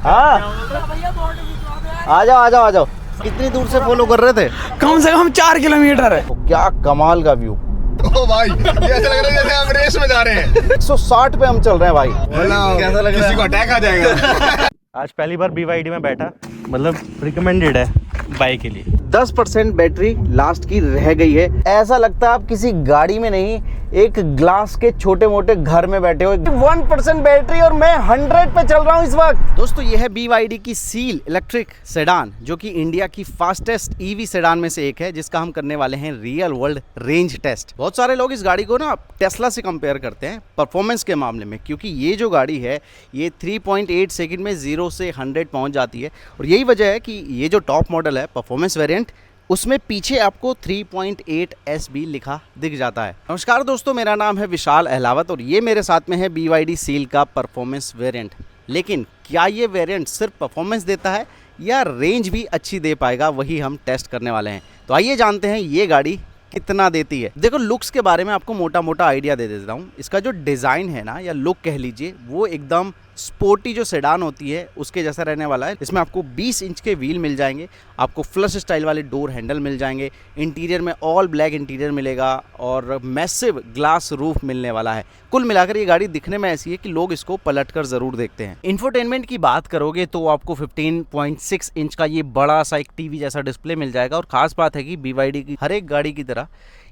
हाँ आ जाओ आ जाओ आ जाओ। कितनी दूर से फॉलो कर रहे थे? कम से कम 4 किलोमीटर है। क्या कमाल का व्यू। ओ भाई ये ऐसा लग रहा है जैसे हम रेस में जा रहे हैं। 160 पे हम चल रहे हैं भाई। कैसा लग रहा है? किसी को अटैक आ जाएगा। आज पहली बार BYD में बैठा, मतलब रिकमेंडेड है बाइक के लिए। 10% बैटरी लास्ट की रह गई है। ऐसा लगता है आप किसी गाड़ी में नहीं, एक ग्लास के छोटे मोटे घर में बैठे हो। 1% बैटरी और मैं 100 पे चल रहा हूँ इस वक्त। दोस्तों ये है BYD की सील इलेक्ट्रिक सेडान, जो कि इंडिया की फास्टेस्ट EV सेडान में से एक है, जिसका हम करने वाले हैं रियल वर्ल्ड रेंज टेस्ट। बहुत सारे लोग इस गाड़ी को ना टेस्ला से कंपेयर करते हैं परफॉर्मेंस के मामले में, क्योंकि ये जो गाड़ी है ये 3.8 सेकंड में 0 से 100 पहुंच जाती है। और यही वजह है कि ये जो टॉप मॉडल है परफॉर्मेंस वेरिएंट, उसमें पीछे आपको 3.8 SB लिखा दिख जाता है। नमस्कार दोस्तों, मेरा नाम है विशाल अहलावत और ये मेरे साथ में है BYD सील का परफॉर्मेंस वेरिएंट। लेकिन क्या ये वेरिएंट सिर्फ परफॉर्मेंस देता है या रेंज भी अच्छी दे पाएगा, वही हम टेस्ट करने वाले हैं। तो आइए जानते हैं ये गाड़ी कितना देती है। देखो लुक्स के बारे में आपको मोटा मोटा आइडिया दे देता हूँ। इसका जो डिज़ाइन है ना, या लुक कह लीजिए, वो एकदम स्पोर्टी जो सेडान होती है उसके जैसा रहने वाला है। इसमें आपको 20 इंच के व्हील मिल जाएंगे, आपको फ्लश स्टाइल वाले डोर हैंडल मिल जाएंगे, इंटीरियर में ऑल ब्लैक इंटीरियर मिलेगा और मैसिव ग्लास रूफ मिलने वाला है। कुल मिलाकर ये गाड़ी दिखने में ऐसी है कि लोग इसको पलट कर ज़रूर देखते हैं। इंफोटेनमेंट की बात करोगे तो आपको 15.6 इंच का ये बड़ा सा एक TV जैसा डिस्प्ले मिल जाएगा। और ख़ास बात है कि BYD की हर एक गाड़ी की तरह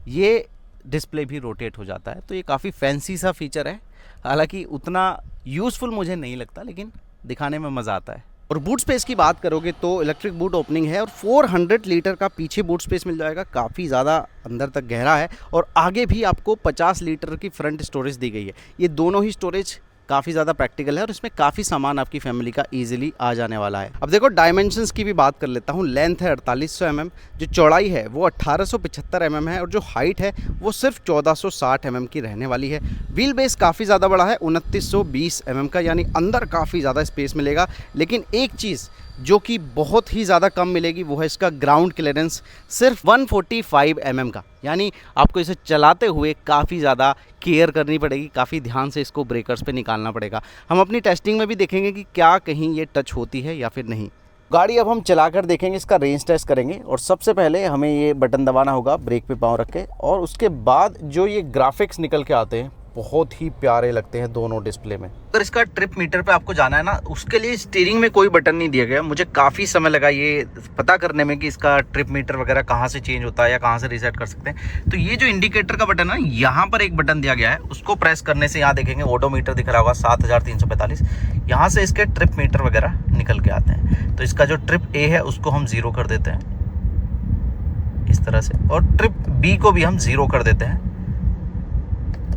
ये डिस्प्ले भी रोटेट हो जाता है, तो ये काफ़ी फैंसी सा फीचर है। हालांकि उतना यूज़फुल मुझे नहीं लगता, लेकिन दिखाने में मज़ा आता है। और बूट स्पेस की बात करोगे तो इलेक्ट्रिक बूट ओपनिंग है और 400 लीटर का पीछे बूट स्पेस मिल जाएगा, काफ़ी ज़्यादा अंदर तक गहरा है। और आगे भी आपको 50 लीटर की फ्रंट स्टोरेज दी गई है। ये दोनों ही स्टोरेज काफ़ी ज़्यादा प्रैक्टिकल है और इसमें काफ़ी सामान आपकी फैमिली का इजीली आ जाने वाला है। अब देखो डायमेंशंस की भी बात कर लेता हूँ। लेंथ है 4800 mm, जो चौड़ाई है वो 1875 mm है और जो हाइट है वो सिर्फ 1460 mm की रहने वाली है। व्हील बेस काफ़ी ज़्यादा बड़ा है, 2920 mm का, यानी अंदर काफ़ी ज़्यादा स्पेस मिलेगा। लेकिन एक चीज़ जो कि बहुत ही ज़्यादा कम मिलेगी वो है इसका ग्राउंड क्लियरेंस, सिर्फ 145 mm का। यानी आपको इसे चलाते हुए काफ़ी ज़्यादा केयर करनी पड़ेगी, काफ़ी ध्यान से इसको ब्रेकर्स पे निकालना पड़ेगा। हम अपनी टेस्टिंग में भी देखेंगे कि क्या कहीं ये टच होती है या फिर नहीं। गाड़ी अब हम चलाकर देखेंगे, इसका रेंज टेस्ट करेंगे। और सबसे पहले हमें ये बटन दबाना होगा ब्रेक पे पाँव रख के, और उसके बाद जो ये ग्राफिक्स निकल के आते हैं बहुत ही प्यारे लगते हैं दोनों डिस्प्ले में। अगर इसका ट्रिप मीटर पे आपको जाना है ना, उसके लिए स्टीयरिंग में कोई बटन नहीं दिया गया। मुझे काफ़ी समय लगा ये पता करने में कि इसका ट्रिप मीटर वगैरह कहाँ से चेंज होता है या कहाँ से रीसेट कर सकते हैं। तो ये जो इंडिकेटर का बटन है, यहाँ पर एक बटन दिया गया है, उसको प्रेस करने से यहाँ देखेंगे ऑडोमीटर दिख रहा होगा 7345। यहाँ से इसके ट्रिप मीटर वगैरह निकल के आते हैं। तो इसका जो ट्रिप A है उसको हम 0 कर देते हैं इस तरह से, और ट्रिप B को भी हम 0 कर देते हैं।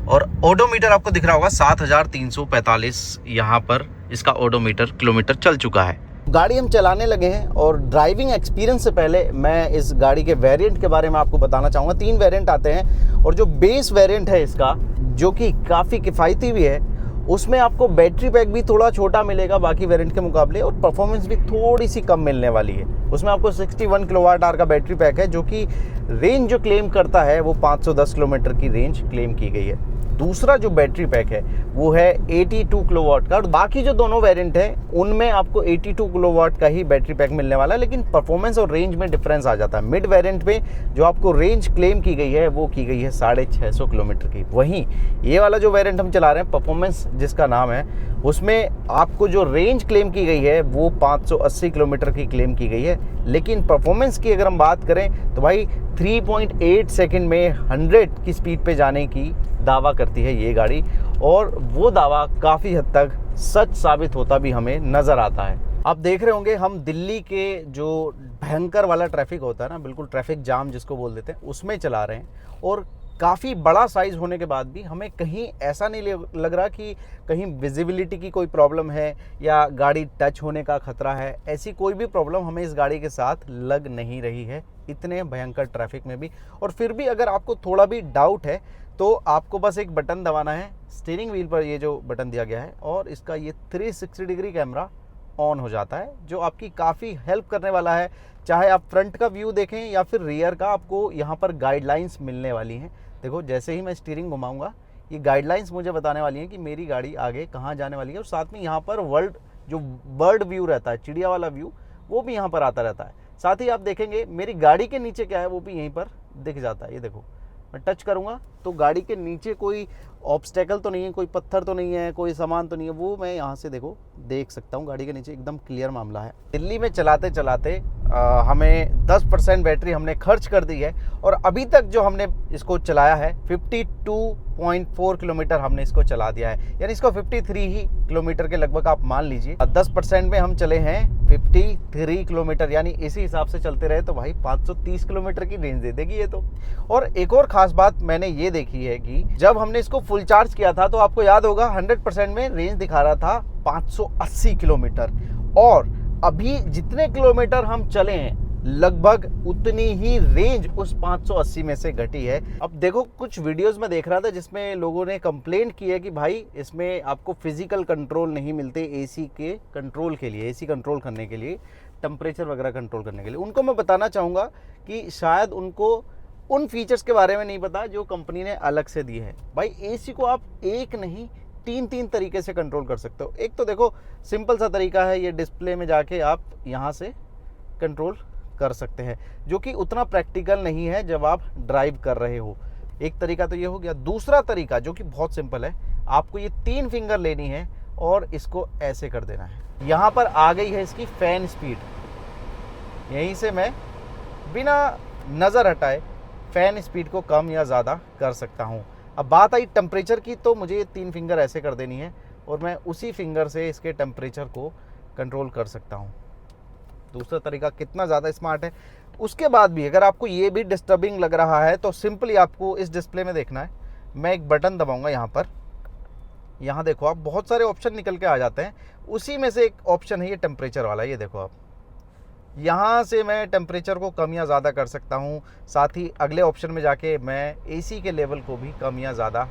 और ओडोमीटर आपको दिख रहा होगा 7345, यहाँ पर इसका ओडोमीटर किलोमीटर चल चुका है। गाड़ी हम चलाने लगे हैं और ड्राइविंग एक्सपीरियंस से पहले मैं इस गाड़ी के वेरिएंट के बारे में आपको बताना चाहूँगा। 3 वेरिएंट आते हैं और जो बेस वेरिएंट है इसका, जो कि काफ़ी किफ़ायती भी है, उसमें आपको बैटरी पैक भी थोड़ा छोटा मिलेगा बाकी वेरिएंट के मुकाबले, और परफॉर्मेंस भी थोड़ी सी कम मिलने वाली है। उसमें आपको 61 kWh का बैटरी पैक है, जो कि रेंज जो क्लेम करता है वो 510 किलोमीटर की रेंज क्लेम की गई है। दूसरा जो बैटरी पैक है वो है 82 किलोवाट का, और बाकी जो दोनों वेरिएंट हैं उनमें आपको 82 किलोवाट का ही बैटरी पैक मिलने वाला है। लेकिन परफॉर्मेंस और रेंज में डिफरेंस आ जाता है। मिड वेरिएंट में जो आपको रेंज क्लेम की गई है वो की गई है 650 किलोमीटर की। वहीं ये वाला जो वेरिएंट हम चला रहे हैं, परफॉर्मेंस जिसका नाम है, उसमें आपको जो रेंज क्लेम की गई है वो 580 किलोमीटर की क्लेम की गई है। लेकिन परफॉर्मेंस की अगर हम बात करें तो भाई 3.8 सेकंड में 100 की स्पीड पे जाने की दावा करती है ये गाड़ी, और वो दावा काफ़ी हद तक सच साबित होता भी हमें नज़र आता है। आप देख रहे होंगे हम दिल्ली के जो भयंकर वाला ट्रैफिक होता है ना, बिल्कुल ट्रैफिक जाम जिसको बोल देते हैं, उसमें चला रहे हैं। और काफ़ी बड़ा साइज़ होने के बाद भी हमें कहीं ऐसा नहीं लग रहा कि कहीं विजिबिलिटी की कोई प्रॉब्लम है या गाड़ी टच होने का खतरा है। ऐसी कोई भी प्रॉब्लम हमें इस गाड़ी के साथ लग नहीं रही है, इतने भयंकर ट्रैफिक में भी। और फिर भी अगर आपको थोड़ा भी डाउट है तो आपको बस एक बटन दबाना है स्टीयरिंग व्हील पर, ये जो बटन दिया गया है, और इसका ये 360 डिग्री कैमरा ऑन हो जाता है, जो आपकी काफ़ी हेल्प करने वाला है। चाहे आप फ्रंट का व्यू देखें या फिर रियर का, आपको यहाँ पर गाइडलाइंस मिलने वाली हैं। देखो जैसे ही मैं स्टीयरिंग घुमाऊंगा, ये गाइडलाइंस मुझे बताने वाली हैं कि मेरी गाड़ी आगे कहाँ जाने वाली है। और साथ में यहाँ पर वर्ल्ड जो बर्ड व्यू रहता है, चिड़िया वाला व्यू, वो भी यहाँ पर आता रहता है। साथ ही आप देखेंगे मेरी गाड़ी के नीचे क्या है वो भी यहीं पर दिख जाता है। ये देखो मैं टच करूँगा तो गाड़ी के नीचे कोई ऑब्स्टेकल तो नहीं है, कोई पत्थर तो नहीं है, कोई सामान तो नहीं है, वो मैं यहाँ से देखो देख सकता हूँ। गाड़ी के नीचे एकदम क्लियर मामला है। दिल्ली में चलाते चलाते हमें 10% बैटरी हमने खर्च कर दी है और अभी तक जो हमने इसको चलाया है 52.4 किलोमीटर हमने इसको चला दिया है, यानी इसको 53 ही किलोमीटर के लगभग आप मान लीजिए। 10% में हम चले हैं 53 किलोमीटर, यानी इसी हिसाब से चलते रहे तो भाई 530 किलोमीटर की रेंज दे देगी ये तो। और एक और ख़ास बात मैंने ये देखी है कि जब हमने इसको फुल चार्ज किया था तो आपको याद होगा 100% में रेंज दिखा रहा था 580 किलोमीटर, और अभी जितने किलोमीटर हम चले हैं लगभग उतनी ही रेंज उस 580 में से घटी है। अब देखो कुछ वीडियोस में देख रहा था जिसमें लोगों ने कंप्लेंट की है कि भाई इसमें आपको फिजिकल कंट्रोल नहीं मिलते एसी के कंट्रोल के लिए, एसी कंट्रोल करने के लिए, टेम्परेचर वगैरह कंट्रोल करने के लिए। उनको मैं बताना चाहूँगा कि शायद उनको उन फीचर्स के बारे में नहीं पता जो कंपनी ने अलग से दिए हैं। भाई एसी को आप एक नहीं तीन तरीके से कंट्रोल कर सकते हो। एक तो देखो सिंपल सा तरीका है, ये डिस्प्ले में जाके आप यहाँ से कंट्रोल कर सकते हैं, जो कि उतना प्रैक्टिकल नहीं है जब आप ड्राइव कर रहे हो। एक तरीका तो ये हो गया। दूसरा तरीका जो कि बहुत सिंपल है, आपको ये 3 फिंगर लेनी है और इसको ऐसे कर देना है। यहाँ पर आ गई है इसकी फैन स्पीड, यहीं से मैं बिना नज़र हटाए फैन स्पीड को कम या ज़्यादा कर सकता हूँ। अब बात आई टेम्परेचर की, तो मुझे ये 3 फिंगर ऐसे कर देनी है और मैं उसी फिंगर से इसके टेम्परेचर को कंट्रोल कर सकता हूँ। दूसरा तरीका कितना ज़्यादा स्मार्ट है। उसके बाद भी अगर आपको ये भी डिस्टर्बिंग लग रहा है तो सिंपली आपको इस डिस्प्ले में देखना है, मैं एक बटन दबाऊंगा यहाँ पर, यहाँ देखो आप बहुत सारे ऑप्शन निकल के आ जाते हैं, उसी में से एक ऑप्शन है ये टेम्परेचर वाला। ये देखो आप, यहाँ से मैं टेम्परेचर को कम या ज़्यादा कर सकता हूँ। साथ ही अगले ऑप्शन में जाके मैं एसी के लेवल को भी कम या ज़्यादा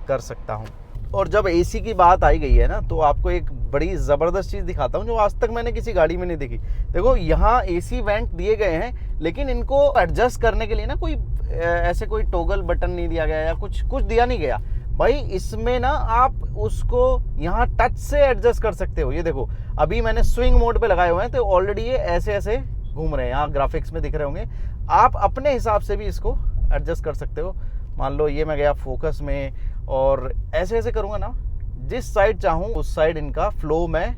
कर सकता हूँ। और जब एसी की बात आई गई है ना, तो आपको एक बड़ी ज़बरदस्त चीज़ दिखाता हूँ जो आज तक मैंने किसी गाड़ी में नहीं देखी। देखो यहाँ एसी वेंट दिए गए हैं, लेकिन इनको एडजस्ट करने के लिए ना कोई ऐसे कोई टॉगल बटन नहीं दिया गया या कुछ दिया नहीं गया। भाई इसमें ना आप उसको यहाँ टच से एडजस्ट कर सकते हो। ये देखो अभी मैंने स्विंग मोड पे लगाए हुए हैं तो ऑलरेडी ये ऐसे ऐसे घूम रहे हैं, यहाँ ग्राफिक्स में दिख रहे होंगे। आप अपने हिसाब से भी इसको एडजस्ट कर सकते हो। मान लो ये मैं गया फोकस में और ऐसे ऐसे करूँगा ना, जिस साइड चाहूँ उस साइड इनका फ्लो मैं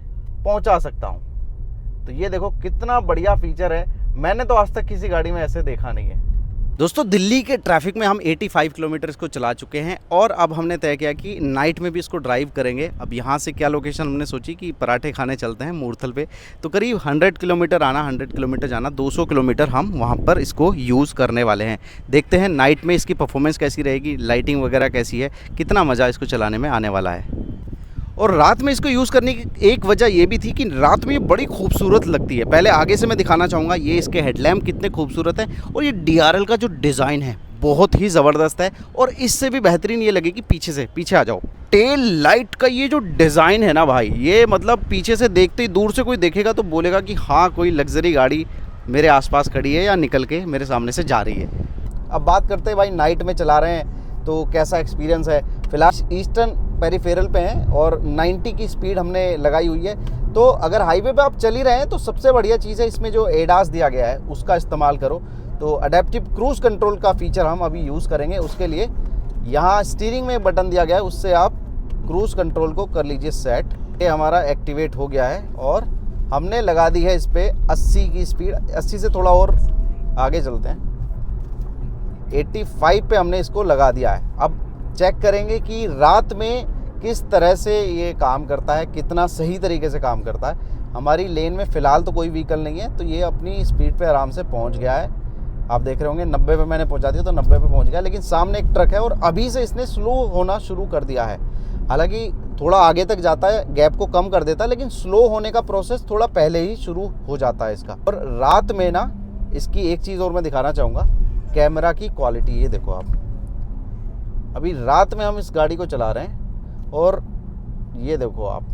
पहुँचा सकता हूँ। तो ये देखो कितना बढ़िया फीचर है, मैंने तो आज तक किसी गाड़ी में ऐसे देखा नहीं है। दोस्तों दिल्ली के ट्रैफिक में हम 85 किलोमीटर इसको चला चुके हैं और अब हमने तय किया कि नाइट में भी इसको ड्राइव करेंगे। अब यहाँ से क्या लोकेशन हमने सोची कि पराठे खाने चलते हैं मूर्थल पे, तो करीब 100 किलोमीटर आना 100 किलोमीटर जाना, 200 किलोमीटर हम वहाँ पर इसको यूज़ करने वाले हैं। देखते हैं नाइट में इसकी परफॉर्मेंस कैसी रहेगी, लाइटिंग वगैरह कैसी है, कितना मज़ा इसको चलाने में आने वाला है। और रात में इसको यूज़ करने की एक वजह ये भी थी कि रात में ये बड़ी खूबसूरत लगती है। पहले आगे से मैं दिखाना चाहूँगा, ये इसके हेडलैम्प कितने खूबसूरत हैं और ये DRL का जो डिज़ाइन है बहुत ही ज़बरदस्त है। और इससे भी बेहतरीन ये लगेगी पीछे आ जाओ, टेल लाइट का ये जो डिज़ाइन है ना भाई, ये मतलब पीछे से देखते ही दूर से कोई देखेगा तो बोलेगा कि हाँ कोई लग्जरी गाड़ी मेरे आसपास खड़ी है या निकल के मेरे सामने से जा रही है। अब बात करते हैं भाई नाइट में चला रहे हैं तो कैसा एक्सपीरियंस है। फिलहाल ईस्टर्न पेरिफेरल पे हैं और 90 की स्पीड हमने लगाई हुई है। तो अगर हाईवे पे आप चल ही रहे हैं तो सबसे बढ़िया चीज़ है इसमें जो ADAS दिया गया है उसका इस्तेमाल करो। तो अडेप्टिव क्रूज़ कंट्रोल का फीचर हम अभी यूज़ करेंगे। उसके लिए यहाँ स्टीयरिंग में एक बटन दिया गया है, उससे आप क्रूज़ कंट्रोल को कर लीजिए सेट। ये हमारा एक्टिवेट हो गया है और हमने लगा दी है इस पर 80 की स्पीड। 80 से थोड़ा और आगे चलते हैं, 85 पे हमने इसको लगा दिया है। अब चेक करेंगे कि रात में किस तरह से ये काम करता है, कितना सही तरीके से काम करता है। हमारी लेन में फ़िलहाल तो कोई व्हीकल नहीं है तो ये अपनी स्पीड पे आराम से पहुंच गया है। आप देख रहे होंगे 90 पे मैंने पहुंचा दिया तो 90 पे पहुंच गया, लेकिन सामने एक ट्रक है और अभी से इसने स्लो होना शुरू कर दिया है। हालांकि थोड़ा आगे तक जाता है, गैप को कम कर देता है, लेकिन स्लो होने का प्रोसेस थोड़ा पहले ही शुरू हो जाता है इसका। और रात में ना इसकी एक चीज़ और मैं दिखाना चाहूँगा, कैमरा की क्वालिटी। ये देखो आप, अभी रात में हम इस गाड़ी को चला रहे हैं और ये देखो आप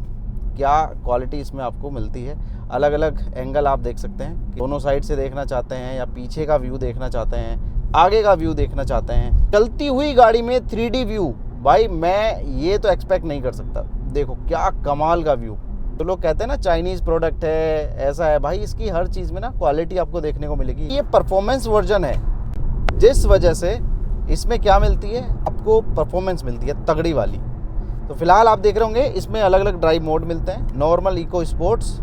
क्या क्वालिटी इसमें आपको मिलती है। अलग अलग एंगल आप देख सकते हैं, दोनों साइड से देखना चाहते हैं या पीछे का व्यू देखना चाहते हैं, आगे का व्यू देखना चाहते हैं। चलती हुई गाड़ी में 3D व्यू, भाई मैं ये तो एक्सपेक्ट नहीं कर सकता। देखो क्या कमाल का व्यू, तो लोग कहते हैं ना चाइनीज़ प्रोडक्ट है, ऐसा है। भाई इसकी हर चीज़ में ना क्वालिटी आपको देखने को मिलेगी। ये परफॉर्मेंस वर्जन है, जिस वजह से इसमें क्या मिलती है, आपको परफॉर्मेंस मिलती है तगड़ी वाली। तो फिलहाल आप देख रहे होंगे इसमें अलग अलग ड्राइव मोड मिलते हैं। नॉर्मल, इको, स्पोर्ट्स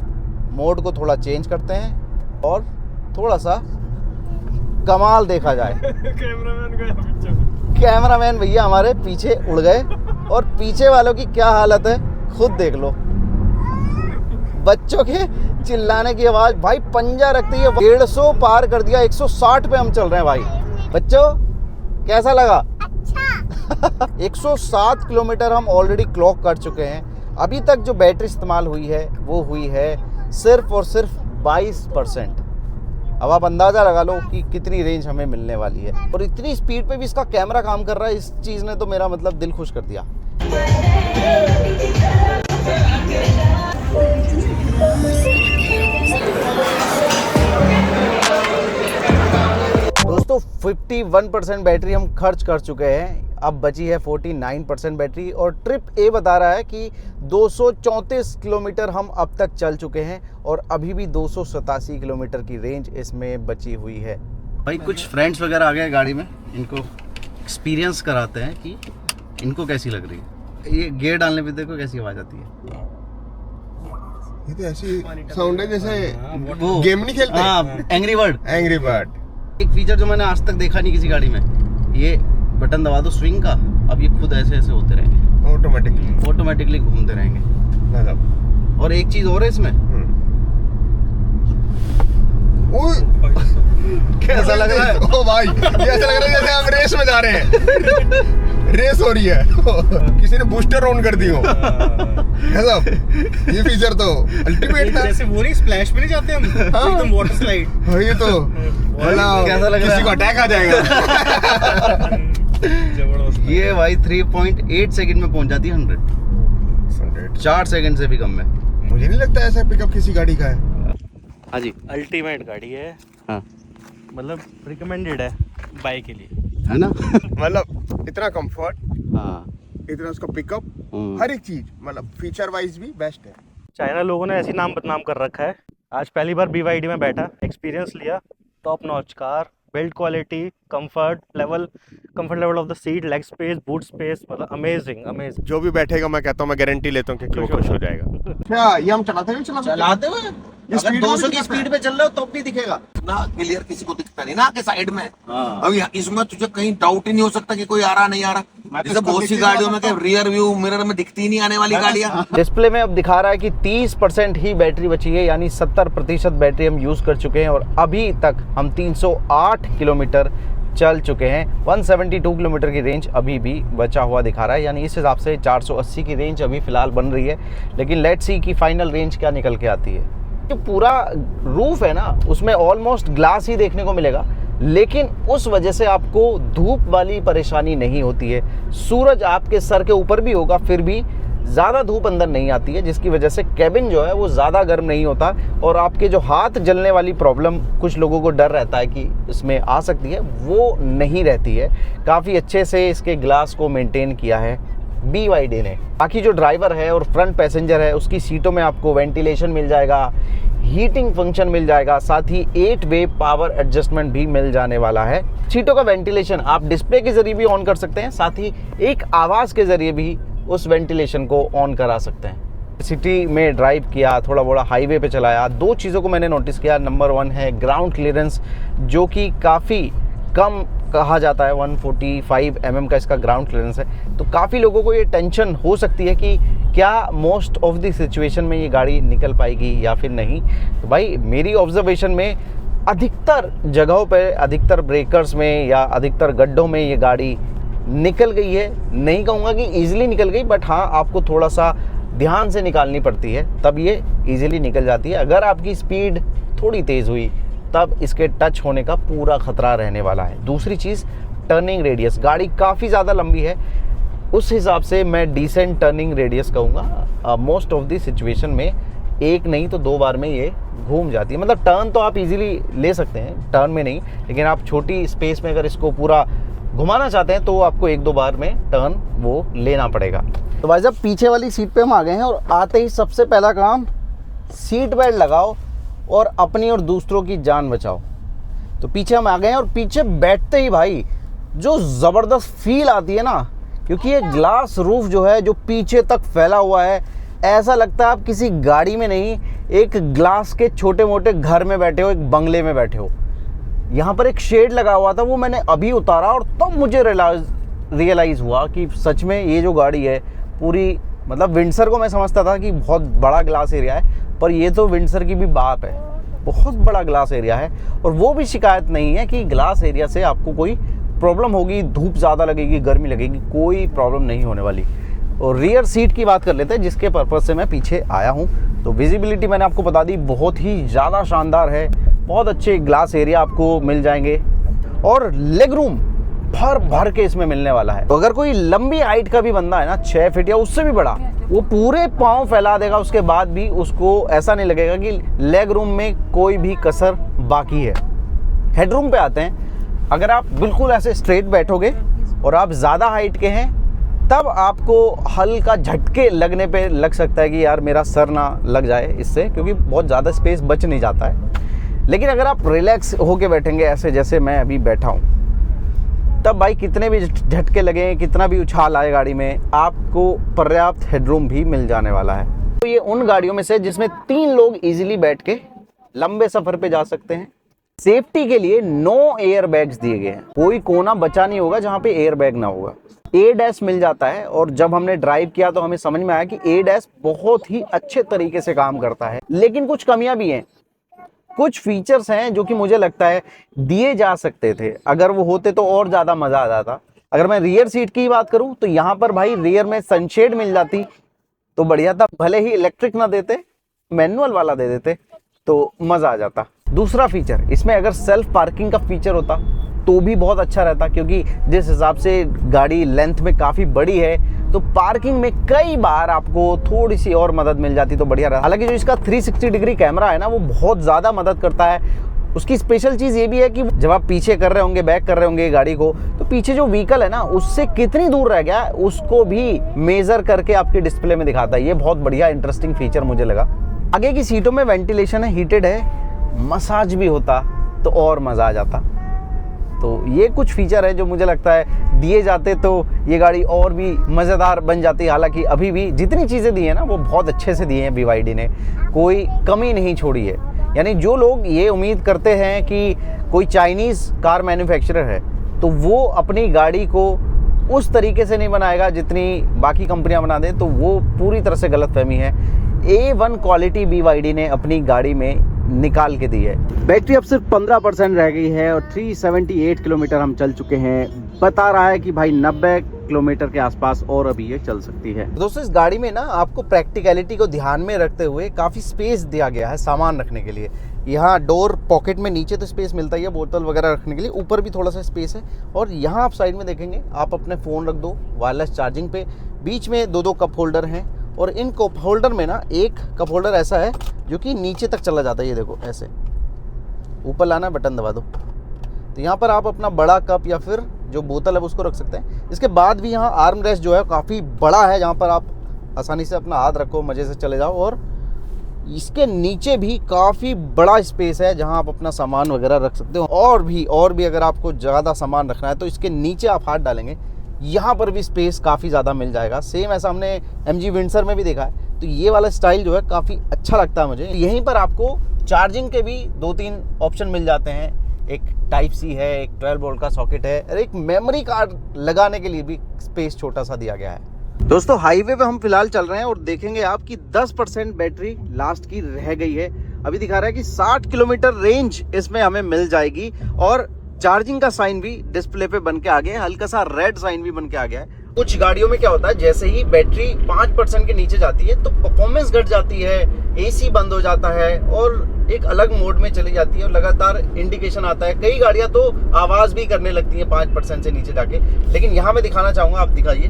मोड को थोड़ा चेंज करते हैं और थोड़ा सा कमाल देखा जाए। कैमरामैन भैया हमारे पीछे उड़ गए और पीछे वालों की क्या हालत है खुद देख लो। बच्चों के चिल्लाने की आवाज़ भाई पंजा रखती है। 150 पार कर दिया, 160 पे हम चल रहे हैं भाई। बच्चों कैसा लगा? अच्छा। 107 किलोमीटर हम ऑलरेडी क्लॉक कर चुके हैं। अभी तक जो बैटरी इस्तेमाल हुई है वो हुई है सिर्फ और सिर्फ 22%। अब आप अंदाज़ा लगा लो कि कितनी रेंज हमें मिलने वाली है। और इतनी स्पीड पे भी इसका कैमरा काम कर रहा है। इस चीज़ ने तो मेरा मतलब दिल खुश कर दिया। दोस्तों 51% बैटरी हम खर्च कर चुके हैं। अब बची है 49% बैटरी और ट्रिप ए बता रहा है कि 234 किलोमीटर हम अब तक चल चुके हैं और अभी भी 287 किलोमीटर की रेंज इसमें बची हुई है। भाई कुछ फ्रेंड्स वगैरह आ गए गाड़ी में, इनको एक्सपीरियंस कराते हैं कि इनको कैसी लग रही है। ये गियर डालने पे देखो कैसी आवाज़ आती है। ये तो ऐसी साउंड है जैसे वो गेम नहीं खेलते। हाँ, एंग्री बर्ड। एक फीचर जो मैंने आज तक देखा नहीं किसी गाड़ी में, ये बटन दबा दो स्विंग का, अब ये खुद ऐसे ऐसे होते रहेंगे, ऑटोमेटिकली घूमते रहेंगे। मतलब और एक चीज और है इसमें, कैसा लग रहा है? ओ भाई, ये ऐसा लग रहा है जैसे हम रेस में जा रहे हैं। रेस हो रही है, किसी ने बूस्टर ऑन कर दी हो। ये फीचर तो अल्टीमेट था। जैसे वो नहीं स्प्लैश में नहीं जाते हम, एकदम वाटर स्लाइड। ये तो कैसा लग रहा है? किसी को अटैक आ जाएगा। ये भाई 3.8 सेकंड में पहुंच जाती है 100। 4 सेकंड से भी कम में। मुझे नहीं लगता ऐसा पिकअप किसी गाड़ी का है। हाँ जी, अल्टीमेट गाड़ी है। हाँ मतलब रिकमेंडेड है बाइक के लिए, है ना। मतलब इतना कंफर्ट, हाँ, इतना उसका पिकअप, हर एक चीज मतलब फीचर वाइज भी बेस्ट है। चाइना लोगों ने ऐसी नाम बदनाम कर रखा है। आज पहली बार BYD में बैठा, एक्सपीरियंस लिया, top notch car, build quality, comfort level of the seat, leg space, boot space, मतलब अमेजिंग। जो भी बैठेगा मैं कहता हूँ, मैं गारंटी लेता हूँ कि वो खुश हो जाएगा। क्या ये हम चलाते हुए अगर 200 की स्पीड पे चल रहे हो तो भी दिखेगा ना, क्लियर किसी को दिखता नहीं ना के साइड में। अब इसमें तुझे कहीं डाउट ही नहीं हो सकता कि कोई आ रहा नहीं आ रहा। जैसे बहुत सी गाड़ियों में रियर व्यू मिरर में दिखती ही नहीं आने वाली गाड़ियां। डिस्प्ले में अब दिखा रहा है कि 30% ही बैटरी बची है, यानी 70% बैटरी हम यूज कर चुके हैं और अभी तक हम 308 किलोमीटर चल चुके हैं। 172 किलोमीटर की रेंज अभी भी बचा हुआ दिखा रहा है, यानी इस हिसाब से 480 की रेंज अभी फिलहाल बन रही है। लेकिन लेट्स सी की फाइनल रेंज क्या निकल के आती है। जो पूरा रूफ है ना, उसमें ऑलमोस्ट ग्लास ही देखने को मिलेगा, लेकिन उस वजह से आपको धूप वाली परेशानी नहीं होती है। सूरज आपके सर के ऊपर भी होगा, फिर भी ज़्यादा धूप अंदर नहीं आती है, जिसकी वजह से कैबिन जो है वो ज़्यादा गर्म नहीं होता। और आपके जो हाथ जलने वाली प्रॉब्लम कुछ लोगों को डर रहता है कि इसमें आ सकती है, वो नहीं रहती है। काफ़ी अच्छे से इसके ग्लास को मेंटेन किया है BYD ने। बाकी जो ड्राइवर है और फ्रंट पैसेंजर है, उसकी सीटों में आपको वेंटिलेशन मिल जाएगा, हीटिंग फंक्शन मिल जाएगा, साथ ही 8 वे पावर एडजस्टमेंट भी मिल जाने वाला है। सीटों का वेंटिलेशन आप डिस्प्ले के जरिए भी ऑन कर सकते हैं, साथ ही एक आवाज़ के जरिए भी उस वेंटिलेशन को ऑन करा सकते हैं। सिटी में ड्राइव किया, थोड़ा बड़ा हाईवे पे चलाया, 2 चीज़ों को मैंने नोटिस किया। नंबर 1 है ग्राउंड क्लियरेंस, जो कि काफ़ी कम कहा जाता है। 145 mm का इसका ग्राउंड क्लियरेंस है। तो काफ़ी लोगों को ये टेंशन हो सकती है कि क्या मोस्ट ऑफ द सिचुएशन में ये गाड़ी निकल पाएगी या फिर नहीं। तो भाई मेरी ऑब्जर्वेशन में अधिकतर जगहों पे, अधिकतर ब्रेकर्स में या अधिकतर गड्ढों में ये गाड़ी निकल गई है। नहीं कहूँगा कि ईजिली निकल गई, बट हाँ आपको थोड़ा सा ध्यान से निकालनी पड़ती है, तब ये ईजिली निकल जाती है। अगर आपकी स्पीड थोड़ी तेज़ हुई तब इसके टच होने का पूरा खतरा रहने वाला है। दूसरी चीज़, टर्निंग रेडियस, गाड़ी काफ़ी ज़्यादा लंबी है, उस हिसाब से मैं डिसेंट टर्निंग रेडियस कहूँगा। मोस्ट ऑफ द सिचुएशन में एक नहीं तो 2 बार में ये घूम जाती है। मतलब टर्न तो आप इजीली ले सकते हैं, टर्न में नहीं, लेकिन आप छोटी स्पेस में अगर इसको पूरा घुमाना चाहते हैं तो आपको 1-2 बार में टर्न वो लेना पड़ेगा। तो भाई साहब पीछे वाली सीट पे हम आ गए हैं और आते ही सबसे पहला काम, सीट बेल्ट लगाओ और अपनी और दूसरों की जान बचाओ। तो पीछे हम आ गए हैं और पीछे बैठते ही भाई जो ज़बरदस्त फील आती है ना, क्योंकि ये ग्लास रूफ जो है जो पीछे तक फैला हुआ है, ऐसा लगता है आप किसी गाड़ी में नहीं, एक ग्लास के छोटे मोटे घर में बैठे हो, एक बंगले में बैठे हो। यहाँ पर एक शेड लगा हुआ था, वो मैंने अभी उतारा और तब मुझे रियलाइज़ हुआ कि सच में ये जो गाड़ी है पूरी, मतलब विंडसर को मैं समझता था कि बहुत बड़ा ग्लास एरिया है, पर ये तो विंडसर की भी बाप है, बहुत बड़ा ग्लास एरिया है। और वो भी शिकायत नहीं है कि ग्लास एरिया से आपको कोई प्रॉब्लम होगी, धूप ज़्यादा लगेगी, गर्मी लगेगी, कोई प्रॉब्लम नहीं होने वाली। और रियर सीट की बात कर लेते हैं, जिसके पर्पज़ से मैं पीछे आया हूँ। तो विजिबिलिटी मैंने आपको बता दी, बहुत ही ज़्यादा शानदार है, बहुत अच्छे ग्लास एरिया आपको मिल जाएंगे और लेग रूम भर भर के इसमें मिलने वाला है। तो अगर कोई लंबी हाइट का भी बंदा है ना, 6 फीट या उससे भी बड़ा, वो पूरे पाँव फैला देगा, उसके बाद भी उसको ऐसा नहीं लगेगा कि लेग रूम में कोई भी कसर बाकी है। हेडरूम पे आते हैं। अगर आप बिल्कुल ऐसे स्ट्रेट बैठोगे और आप ज़्यादा हाइट के हैं, तब आपको हल्का झटके लगने पे लग सकता है कि यार मेरा सर ना लग जाए इससे, क्योंकि बहुत ज़्यादा स्पेस बच नहीं जाता है। लेकिन अगर आप रिलैक्स होके बैठेंगे ऐसे जैसे मैं अभी बैठा हूँ, तब भाई कितने भी झटके लगे, कितना भी उछाल आए गाड़ी में, आपको पर्याप्त हेडरूम भी मिल जाने वाला है। तो ये उन गाड़ियों में से जिसमें 3 लोग इजीली बैठ के लंबे सफ़र पे जा सकते हैं। सेफ्टी के लिए 9 एयर बैग्स दिए गए हैं, कोई कोना बचा नहीं होगा जहाँ पे एयर बैग ना होगा। ADAS मिल जाता है, और जब हमने ड्राइव किया तो हमें समझ में आया कि ADAS बहुत ही अच्छे तरीके से काम करता है, लेकिन कुछ कमियां भी हैं। कुछ फीचर्स हैं जो कि मुझे लगता है दिए जा सकते थे, अगर वो होते तो और ज़्यादा मज़ा आ जाता। अगर मैं रियर सीट की बात करूं तो यहाँ पर भाई रियर में सनशेड मिल जाती तो बढ़िया था, भले ही इलेक्ट्रिक ना देते, मैनुअल वाला दे देते तो मज़ा आ जाता। दूसरा फीचर, इसमें अगर सेल्फ पार्किंग का फीचर होता तो भी बहुत अच्छा रहता, क्योंकि जिस हिसाब से गाड़ी लेंथ में काफ़ी बड़ी है तो पार्किंग में कई बार आपको थोड़ी सी और मदद मिल जाती तो बढ़िया रहता। हालांकि जो इसका 360 डिग्री कैमरा है ना, वो बहुत ज़्यादा मदद करता है। उसकी स्पेशल चीज़ ये भी है कि जब आप पीछे कर रहे होंगे, बैक कर रहे होंगे गाड़ी को, तो पीछे जो व्हीकल है ना उससे कितनी दूर रह गया उसको भी मेज़र करके आपके डिस्प्ले में दिखाता है। ये बहुत बढ़िया इंटरेस्टिंग फीचर मुझे लगा। आगे की सीटों में वेंटिलेशन है, हीटेड है, मसाज भी होता तो और मज़ा आ जाता। तो ये कुछ फीचर है जो मुझे लगता है दिए जाते तो ये गाड़ी और भी मज़ेदार बन जाती। हालांकि अभी भी जितनी चीज़ें दी हैं ना वो बहुत अच्छे से दी हैं, BYD ने कोई कमी नहीं छोड़ी है। यानी जो लोग ये उम्मीद करते हैं कि कोई चाइनीज़ कार मैन्युफैक्चरर है तो वो अपनी गाड़ी को उस तरीके से नहीं बनाएगा जितनी बाकी कंपनियां बना दें, तो वो पूरी तरह से गलतफहमी है। A1 क्वालिटी BYD ने अपनी गाड़ी में निकाल के दी है। बैटरी अब सिर्फ 15% रह गई है और 378 किलोमीटर हम चल चुके हैं। बता रहा है कि भाई 90 किलोमीटर के आसपास और अभी ये चल सकती है। दोस्तों, इस गाड़ी में ना आपको प्रैक्टिकलिटी को ध्यान में रखते हुए काफ़ी स्पेस दिया गया है सामान रखने के लिए। यहाँ डोर पॉकेट में नीचे तो स्पेस मिलता ही है बोतल वगैरह रखने के लिए, ऊपर भी थोड़ा सा स्पेस है। और यहाँ आप साइड में देखेंगे, आप अपने फ़ोन रख दो वायरलेस चार्जिंग पे। बीच में 2 कप होल्डर हैं, और इन कप होल्डर में ना एक कप होल्डर ऐसा है जो कि नीचे तक चला जाता है। ये देखो, ऐसे ऊपर लाना, बटन दबा दो, तो यहाँ पर आप अपना बड़ा कप या फिर जो बोतल है उसको रख सकते हैं। इसके बाद भी यहाँ आर्म रेस्ट जो है काफ़ी बड़ा है, जहाँ पर आप आसानी से अपना हाथ रखो, मज़े से चले जाओ। और इसके नीचे भी काफ़ी बड़ा स्पेस है जहाँ आप अपना सामान वगैरह रख सकते हो। और भी अगर आपको ज़्यादा सामान रखना है तो इसके नीचे आप हाथ डालेंगे, यहाँ पर भी स्पेस काफ़ी ज़्यादा मिल जाएगा। सेम ऐसा हमने MG विंडसर में भी देखा है। तो ये वाला स्टाइल जो है काफ़ी अच्छा लगता है मुझे। यहीं पर आपको चार्जिंग के भी 2-3 ऑप्शन मिल जाते हैं। एक Type-C है, एक 12 वोल्ट का सॉकेट है, और एक मेमोरी कार्ड लगाने के लिए भी स्पेस छोटा सा दिया गया है। दोस्तों, हाईवे पे हम फिलहाल चल रहे हैं और देखेंगे आप कि 10% बैटरी लास्ट की रह गई है। अभी दिखा रहा है कि 60 किलोमीटर रेंज इसमें हमें मिल जाएगी, और चार्जिंग का साइन भी डिस्प्ले पे बन के आ गया है, हल्का सा रेड साइन भी बन के आ गया है। कुछ गाड़ियों में क्या होता है, जैसे ही बैटरी 5% के नीचे जाती है तो परफॉर्मेंस घट जाती है, AC बंद हो जाता है और एक अलग मोड में चली जाती है और लगातार इंडिकेशन आता है। कई गाड़ियां तो आवाज़ भी करने लगती हैं 5% से नीचे जाके। लेकिन यहाँ मैं दिखाना चाहूँगा, आप दिखाइए,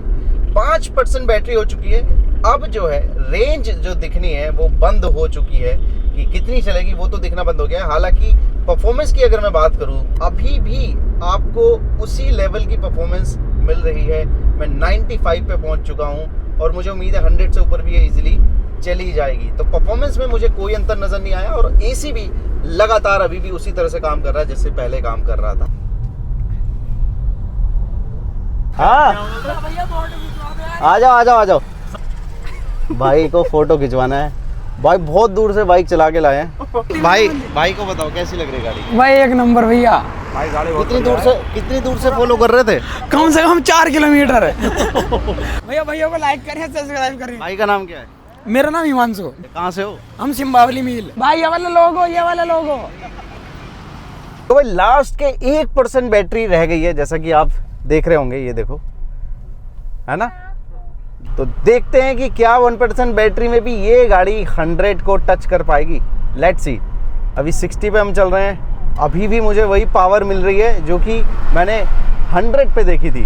5% बैटरी हो चुकी है। अब जो है रेंज जो दिखनी है वो बंद हो चुकी है, कि कितनी चलेगी वो तो दिखना बंद हो गया है। हालांकि परफॉर्मेंस की अगर मैं बात करूं, अभी भी आपको उसी लेवल की परफॉर्मेंस मिल रही है। मैं 95 पे पहुंच चुका हूं और मुझे उम्मीद है 100 से ऊपर भी ये इजीली चली जाएगी। तो परफॉर्मेंस में मुझे कोई अंतर नज़र नहीं आया और एसी भी लगातार अभी भी उसी तरह से काम कर रहा है जैसे पहले काम कर रहा था। हाँ, आ जाओ आ जाओ आ जाओ। भाई को फोटो खिंचवाना है। भाई बहुत दूर से बाइक चला के लाए हैं। भाई को बताओ कैसी लग रही गाड़ी? भाई एक नंबर भैया। भाई गाड़ी कितनी दूर से फॉलो कर रहे थे? कम से कम 4 किलोमीटर है। भैया को लाइक करें, सब्सक्राइब करें। भाई का नाम क्या है? मेरा नाम हिमांशु। कहाँ से हो? हम सिम्बावली मिल। भाई ये वाले लोग हो। तो भाई लास्ट के 1% बैटरी रह गई है, जैसा कि आप देख रहे होंगे, ये देखो, है ना। तो देखते हैं कि क्या 1% बैटरी में भी ये गाड़ी 100 को टच कर पाएगी। Let's see. अभी 60 पे हम चल रहे हैं, अभी भी मुझे वही पावर मिल रही है जो कि मैंने 100 पे देखी थी।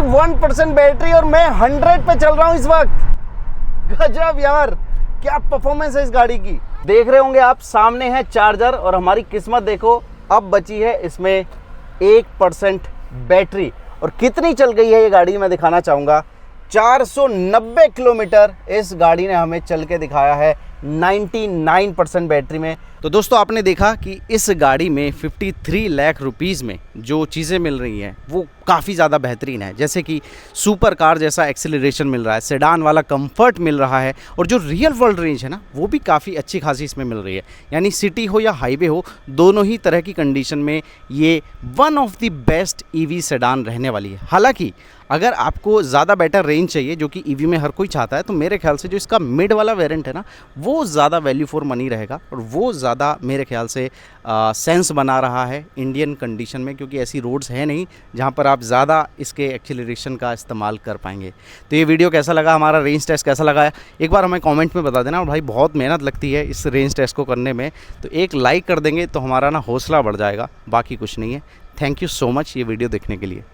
1% बैटरी और मैं 100 पे चल रहा हूँ इस वक्त। गजब यार, क्या परफॉर्मेंस है इस गाड़ी की। देख रहे होंगे आप, सामने है चार्जर और हमारी किस्मत देखो अब बची है इसमें 1% बैटरी। और कितनी चल गई है ये गाड़ी मैं दिखाना चाहूँगा। 490 किलोमीटर इस गाड़ी ने हमें चल के दिखाया है 99% बैटरी में। तो दोस्तों आपने देखा कि इस गाड़ी में 53 लाख रुपीज़ में जो चीज़ें मिल रही हैं वो काफ़ी ज़्यादा बेहतरीन है। जैसे कि सुपर कार जैसा एक्सेलरेशन मिल रहा है, सेडान वाला कंफर्ट मिल रहा है और जो रियल वर्ल्ड रेंज है ना वो भी काफ़ी अच्छी खासी इसमें मिल रही है। यानी सिटी हो या हाईवे हो, दोनों ही तरह की कंडीशन में ये one of the best EV sedan रहने वाली है। हालांकि अगर आपको ज़्यादा बेटर रेंज चाहिए, जो कि ईवी में हर कोई चाहता है, तो मेरे ख्याल से जो इसका मिड वाला वेरिएंट है ना वो ज़्यादा वैल्यू फॉर मनी रहेगा और वो ज़्यादा मेरे ख्याल से सेंस बना रहा है इंडियन कंडीशन में, क्योंकि ऐसी रोड्स है नहीं जहाँ पर आप ज़्यादा इसके एक्सीलरेशन का इस्तेमाल कर पाएंगे। तो ये वीडियो कैसा लगा, हमारा रेंज टेस्ट कैसा लगा है, एक बार हमें कमेंट में बता देना। और भाई बहुत मेहनत लगती है इस रेंज टेस्ट को करने में, तो एक लाइक कर देंगे तो हमारा ना हौसला बढ़ जाएगा, बाकी कुछ नहीं है। थैंक यू सो मच ये वीडियो देखने के लिए।